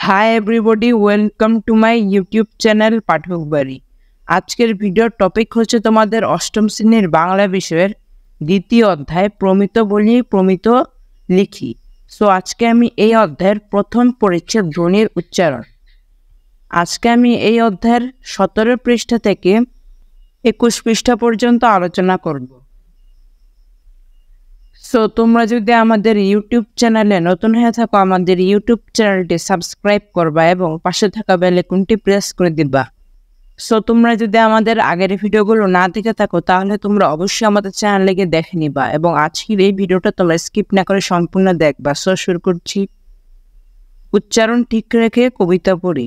High everybody, welcome to my YouTube channel Pathak Bari. আজকের ভিডিওর topic হচ্ছে তোমাদের অষ্টম শ্রেণীর বাংলা বিষয়ের দ্বিতীয় অধ্যায় প্রমিত বলি প্রমিত লিখি। সো আজকে আমি এই অধ্যায়ের প্রথম পরিচ্ছেদ ধ্বনির উচ্চারণ। আজকে আমি এই অধ্যায়ের 17 পৃষ্ঠা থেকে 21 পৃষ্ঠা পর্যন্ত আলোচনা করব। সো তোমরা যদি আমাদের ইউটিউব চ্যানেলে নতুন হয়ে থাকো, আমাদের ইউটিউব চ্যানেলটি সাবস্ক্রাইব করবা এবং পাশে থাকা বেল আইকনটি প্রেস করে দিবা। সো তোমরা যদি আমাদের আগের ভিডিওগুলো না দেখে থাকো তাহলে তোমরা অবশ্যই আমাদের চ্যানেলে গিয়ে দেখে নিবা এবং আজকের এই ভিডিওটা তোমরা স্কিপ না করে সম্পূর্ণ দেখবা। সো শুরু করছি। উচ্চারণ ঠিক রেখে কবিতা পড়ি।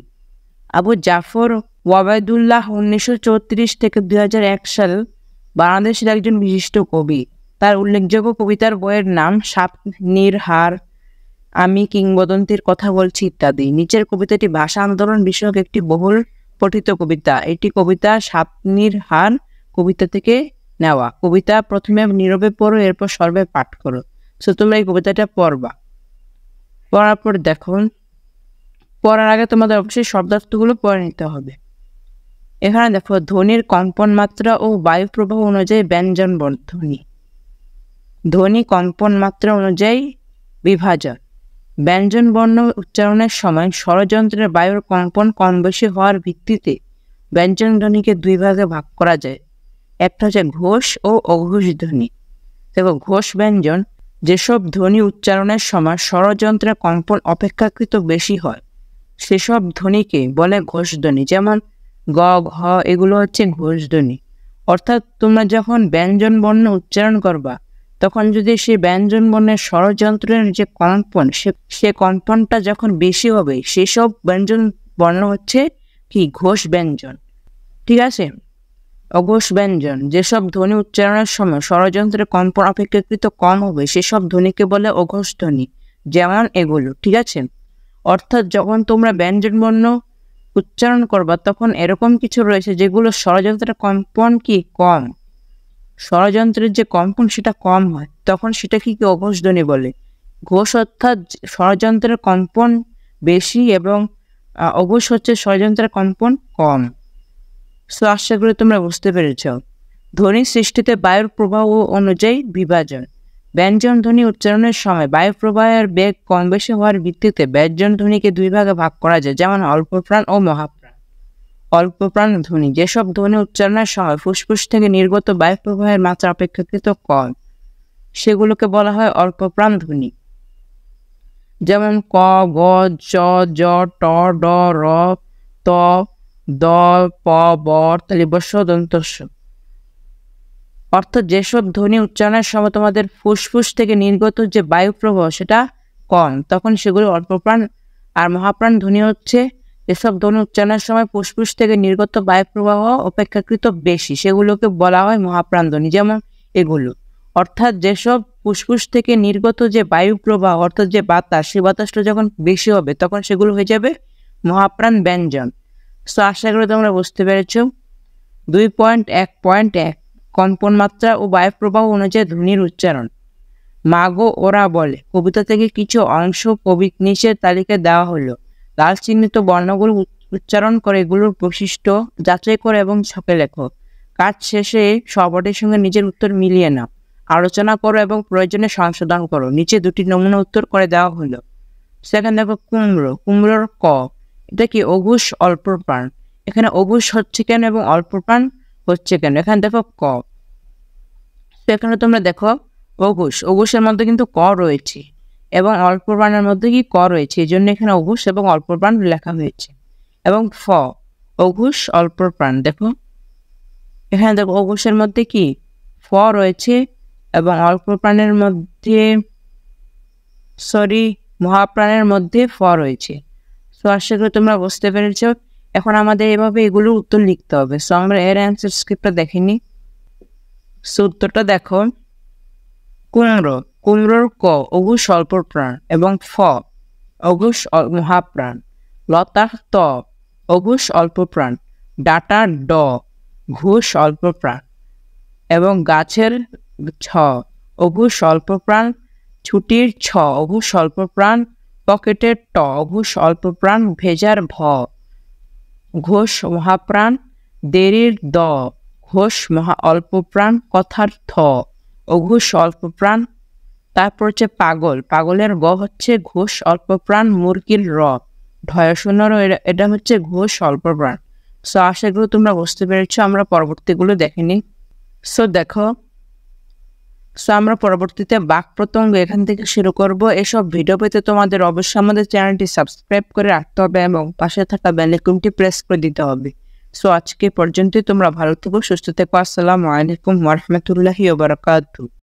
আবু জাফর ওয়াবায়দুল্লাহ 1934 থেকে 2001 সাল বাংলাদেশের একজন বিশিষ্ট কবি। তার উল্লেখযোগ্য কবিতার বইয়ের নাম স্বপ্নের হার, আমি কিংবদন্তির কথা বলছি ইত্যাদি। নিচের কবিতাটি ভাষা আন্দোলন বিষয়ক একটি বহুল পঠিত কবিতা। এটি কবিতা স্বপ্নের হার কবিতা থেকে নেওয়া। কবিতা প্রথমে নীরবে পড়ো, এরপর সর্বে পাঠ করো। সো তোমরা এই কবিতাটা পড়বা। পড়ার পর দেখো, পড়ার আগে তোমাদের অবশ্যই শব্দার্থগুলো পড়ে নিতে হবে। এখানে দেখো, ধ্বনির কম্পন মাত্রা ও বায়ু প্রবাহ অনুযায়ী ব্যঞ্জন বর্ধনী। ধ্বনি কম্পন মাত্রা অনুযায়ী বিভাজন। ব্যঞ্জন বর্ণ উচ্চারণের সময় স্বরযন্ত্রের বায়ুর কম্পন কম বেশি হওয়ার ভিত্তিতে ব্যঞ্জন ধ্বনিকে দুই ভাগে ভাগ করা যায়। একটা হচ্ছে ঘোষ ও অঘোষ ধ্বনি। দেখো, ঘোষ ব্যঞ্জন যেসব ধ্বনি উচ্চারণের সময় স্বরযন্ত্রের কম্পন অপেক্ষাকৃত বেশি হয় সেসব ধ্বনিকে বলে ঘোষ ধ্বনি। যেমন গ, ঘ এগুলো হচ্ছে ঘোষ ধ্বনি। অর্থাৎ তোমরা যখন ব্যঞ্জন বর্ণ উচ্চারণ করবা তখন যদি সেই ব্যঞ্জন বর্ণের স্বরযন্ত্রের যে কম্পন সে কম্পনটা যখন বেশি হবে সেসব ব্যঞ্জন বর্ণ হচ্ছে কি ঘোষ ব্যঞ্জন। ঠিক আছে। অঘোষ ব্যঞ্জন যেসব ধ্বনি উচ্চারণের সময় স্বরযন্ত্রের কম্পন অপেক্ষাকৃত কম হবে সেসব ধ্বনিকে বলে অঘোষ ধ্বনি। যেমন এগুলো। ঠিক আছে। অর্থাৎ যখন তোমরা ব্যঞ্জন বর্ণ উচ্চারণ করবা তখন এরকম কিছু রয়েছে যেগুলো স্বরযন্ত্রের কম্পন কি কম, স্বরযন্ত্রের যে কম্পন সেটা কম হয়, তখন সেটাকে কি অঘোষ ধ্বনি বলে। ঘোষ অর্থাৎ স্বরযন্ত্রের কম্পন বেশি এবং অঘোষ হচ্ছে স্বরযন্ত্রের কম্পন কম। সো আশা করি তোমরা বুঝতে পেরেছ। ধ্বনি সৃষ্টিতে বায়ুর প্রবাহ অনুযায়ী বিভাজন। ব্যঞ্জন ধ্বনি উচ্চারণের সময় বায়ু প্রবাহের বেগ কম বেশি হওয়ার ভিত্তিতে ব্যঞ্জন ধ্বনিকে দুই ভাগে ভাগ করা যায়। যেমন অল্প প্রাণ ও মহাপ্রাণ। অল্প প্রাণ ধ্বনি যেসব ধ্বনি উচ্চারণের সময় ফুসফুস থেকে নির্গত বায়ু প্রবাহের মাত্রা অপেক্ষাকৃত কম সেগুলোকে বলা হয় অল্প প্রাণ ধ্বনি। যেমন ক, গ, চ, জ, ট, ড, র, ত, দ, প, ব, তালিবস্য, দন্তস্য। অর্থাৎ যেসব ধ্বনি উচ্চারণের সময় তোমাদের ফুসফুস থেকে নির্গত যে বায়ু প্রবাহ সেটা কম, তখন সেগুলো অল্প প্রাণ। আর মহাপ্রাণ ধ্বনি হচ্ছে এসব ধ্বনি উচ্চারণের সময় ফুসফুস থেকে নির্গত বায়ু প্রবাহ অপেক্ষাকৃত বেশি, সেগুলোকে বলা হয় মহাপ্রাণ ধ্বনি। যেমন এগুলো। অর্থাৎ যেসব ফুসফুস থেকে নির্গত যে বায়ু প্রবাহ অর্থাৎ যে বাতাস, সেই বাতাসটা যখন বেশি হবে তখন সেগুলো হয়ে যাবে মহাপ্রাণ ব্যঞ্জন। সো আশা করি তোমরা বুঝতে পেরেছ। 2.1.1 কম্পন মাত্রা ও বায়ু প্রবাহ অনুযায়ী ধ্বনির উচ্চারণ। মাগো ওরা বলে কবিতা থেকে কিছু অংশ কবি নিচের তালিকায় দেওয়া হলো। লাল চিহ্নিত বর্ণগুলো উচ্চারণ করে এগুলোর বৈশিষ্ট্য যাচাই করো এবং ছকে লেখো। কাজ শেষে সবটির সঙ্গে নিজের উত্তর মিলিয়ে নাও, আলোচনা করো এবং প্রয়োজনে সংশোধন করো। নিচে দুটি নমুনা উত্তর করে দেওয়া হলো। সেখানে দেখো কুমড়ো। কুমড়োর ক, এটা কি অঘোষ অল্প প্রাণ। এখানে অঘোষ হচ্ছে কেন এবং অল্প প্রাণ হচ্ছে কেন, এখানে দেখো ক। এখানে তোমরা দেখো অঘোষ, অঘোষের মধ্যে কিন্তু ক রয়েছে এবং অল্প প্রাণের মধ্যে কি ক রয়েছে, এই জন্য এখানে অঘোষ এবং অল্প প্রাণ লেখা হয়েছে। এবং ফ, অঘোষ অল্প প্রাণ। দেখো এখানে দেখো অঘোষের মধ্যে কি ফ রয়েছে এবং অল্প প্রাণের মধ্যে মহাপ্রাণের মধ্যে ফ রয়েছে। সো আশা করি তোমরা বুঝতে পেরেছ। এখন আমাদের এভাবে এগুলোর উত্তর লিখতে হবে। সো আমরা এর অ্যান্সার স্ক্রিপ্টটা দেখিনি। সো উত্তরটা দেখো, কুমড়ো। কুমড়োর ক, অঘোষ অল্প প্রাণ এবং ফ, অঘোষ মহাপ্রাণ। লতার ত, অঘোষ অল্প প্রাণ। ডাটার ড, ঘোষ অল্প প্রাণ এবং গাছের ছ, অঘোষ অল্প প্রাণ। ছুটির ছ, অঘোষ অল্প প্রাণ পকেটের ট, ঘুষ অল্প প্রাণ, ভেজার ভ, ঘোষ মহাপ্রাণ, দেরির দ, ঘোষ মহা অল্প প্রাণ, কথার থ, অঘোষ অল্প প্রাণ। তারপর হচ্ছে পাগল, পাগলের গ হচ্ছে ঘোষ অল্প প্রাণ, মুরগির র, ঢয়শূন্যর এটা হচ্ছে ঘোষ অল্প প্রাণ। সো আশা করি তোমরা বুঝতে পেরেছো। আমরা পরবর্তীগুলো দেখে নিই। সো দেখো, আমরা পরবর্তীতে বাক প্রত্যঙ্গ এখান থেকে শুরু করব। এসব ভিডিও পেতে তোমাদের অবশ্যই আমাদের চ্যানেলটি সাবস্ক্রাইব করে রাখতে হবে এবং পাশে থাকা বেল আইকনটি প্রেস করে দিতে হবে। সো আজকে পর্যন্তই, তোমরা ভালো থেকো, সুস্থ থেকো। আসসালামু আলাইকুম ওয়া রাহমাতুল্লাহি ওয়া বারাকাতুহু।